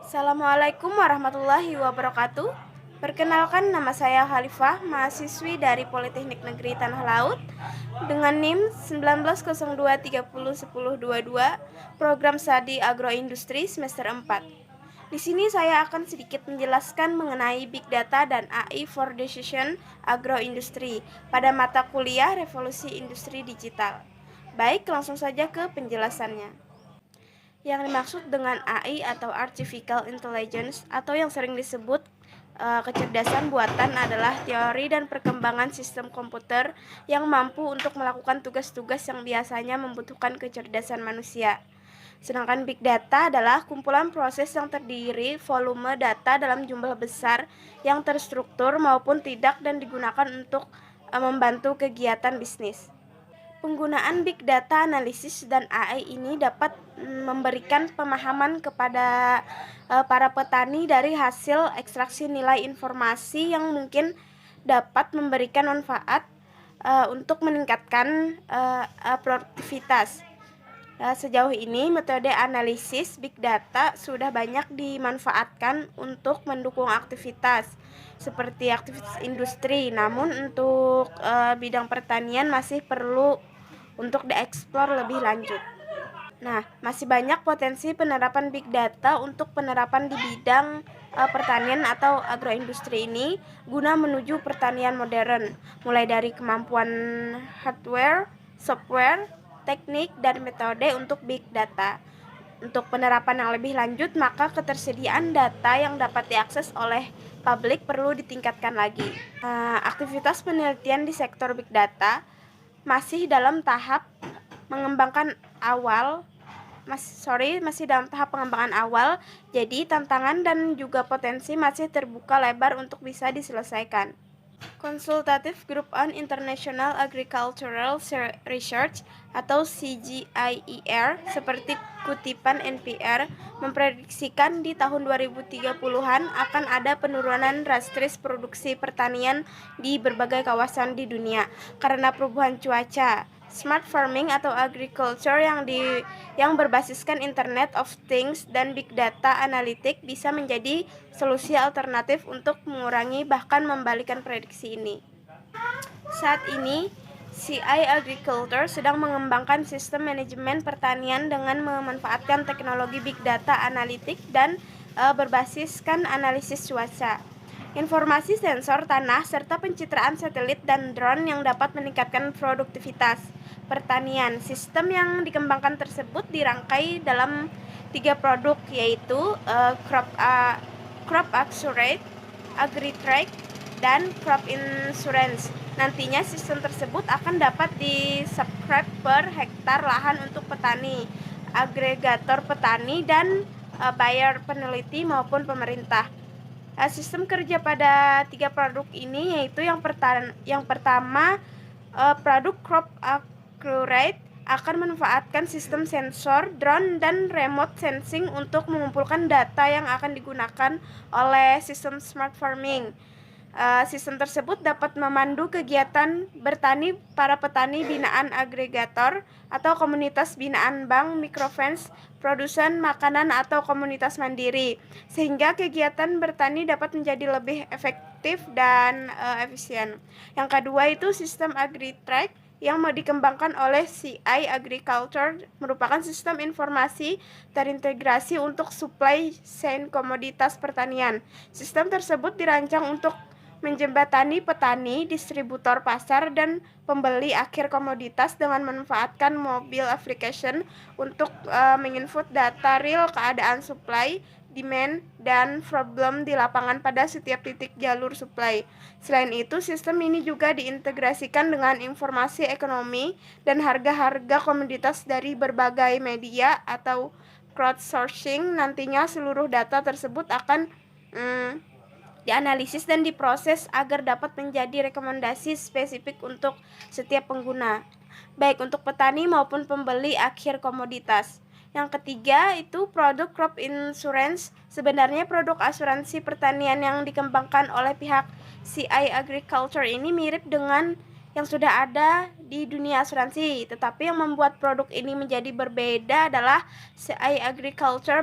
Assalamualaikum warahmatullahi wabarakatuh. Perkenalkan, nama saya Khalifah, mahasiswi dari Politeknik Negeri Tanah Laut dengan NIM 1902301022, program studi agroindustri semester 4. Di sini saya akan sedikit menjelaskan mengenai Big Data dan AI for Decision Agroindustri pada mata kuliah Revolusi Industri Digital. Baik, langsung saja ke penjelasannya. Yang dimaksud dengan AI atau Artificial Intelligence atau yang sering disebut kecerdasan buatan adalah teori dan perkembangan sistem komputer yang mampu untuk melakukan tugas-tugas yang biasanya membutuhkan kecerdasan manusia. Sedangkan Big Data adalah kumpulan proses yang terdiri volume data dalam jumlah besar yang terstruktur maupun tidak dan digunakan untuk membantu kegiatan bisnis. Penggunaan Big Data Analisis dan AI ini dapat memberikan pemahaman kepada para petani dari hasil ekstraksi nilai informasi yang mungkin dapat memberikan manfaat untuk meningkatkan produktivitas. Sejauh ini, metode analisis Big Data sudah banyak dimanfaatkan untuk mendukung aktivitas seperti aktivitas industri, namun untuk bidang pertanian masih perlu untuk dieksplor lebih lanjut. Nah, masih banyak potensi penerapan Big Data untuk penerapan di bidang pertanian atau agroindustri ini guna menuju pertanian modern, mulai dari kemampuan hardware, software, teknik, dan metode untuk Big Data. Untuk penerapan yang lebih lanjut, maka ketersediaan data yang dapat diakses oleh publik perlu ditingkatkan lagi. Aktivitas penelitian di sektor Big Data masih dalam tahap pengembangan awal, jadi tantangan dan juga potensi masih terbuka lebar untuk bisa diselesaikan. Consultative Group on International Agricultural Research atau CGIER seperti kutipan NPR memprediksikan di tahun 2030-an akan ada penurunan drastis produksi pertanian di berbagai kawasan di dunia karena perubahan cuaca. Smart farming atau agriculture yang berbasiskan Internet of Things dan Big Data Analytics bisa menjadi solusi alternatif untuk mengurangi bahkan membalikan prediksi ini. Saat ini, CI Agriculture sedang mengembangkan sistem manajemen pertanian dengan memanfaatkan teknologi Big Data Analytics dan berbasiskan analisis cuaca, informasi sensor tanah, serta pencitraan satelit dan drone yang dapat meningkatkan produktivitas pertanian. Sistem yang dikembangkan tersebut dirangkai dalam 3 produk, yaitu Crop Accurate, AgriTrack, dan Crop Insurance. Nantinya sistem tersebut akan dapat di-subscribe per hektar lahan untuk petani, agregator petani, dan buyer peneliti maupun pemerintah. Sistem kerja pada 3 produk ini yaitu yang pertama, produk Crop Accurate akan memanfaatkan sistem sensor, drone, dan remote sensing untuk mengumpulkan data yang akan digunakan oleh sistem smart farming. Sistem tersebut dapat memandu kegiatan bertani para petani binaan agregator atau komunitas binaan bank, microfinance, produsen makanan atau komunitas mandiri, sehingga kegiatan bertani dapat menjadi lebih efektif dan efisien. Yang kedua itu sistem AgriTrack yang mau dikembangkan oleh CI Agriculture, merupakan sistem informasi terintegrasi untuk supply chain komoditas pertanian. Sistem tersebut dirancang untuk menjembatani petani, distributor pasar, dan pembeli akhir komoditas dengan memanfaatkan mobile application untuk menginput data real keadaan supply, demand, dan problem di lapangan pada setiap titik jalur supply. Selain itu, sistem ini juga diintegrasikan dengan informasi ekonomi dan harga-harga komoditas dari berbagai media atau crowdsourcing. Nantinya seluruh data tersebut akan dianalisis dan diproses agar dapat menjadi rekomendasi spesifik untuk setiap pengguna, baik untuk petani maupun pembeli akhir komoditas. Yang ketiga itu produk Crop Insurance. Sebenarnya produk asuransi pertanian yang dikembangkan oleh pihak CI Agriculture ini mirip dengan yang sudah ada di dunia asuransi, tetapi yang membuat produk ini menjadi berbeda adalah CI Agriculture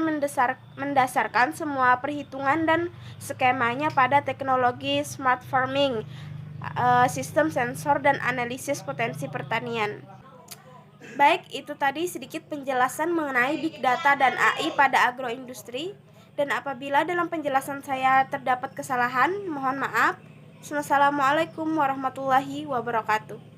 mendasarkan semua perhitungan dan skemanya pada teknologi smart farming, sistem sensor dan analisis potensi pertanian. Baik, itu tadi sedikit penjelasan mengenai Big Data dan AI pada agroindustri. Dan apabila dalam penjelasan saya terdapat kesalahan, mohon maaf. Wassalamualaikum warahmatullahi wabarakatuh.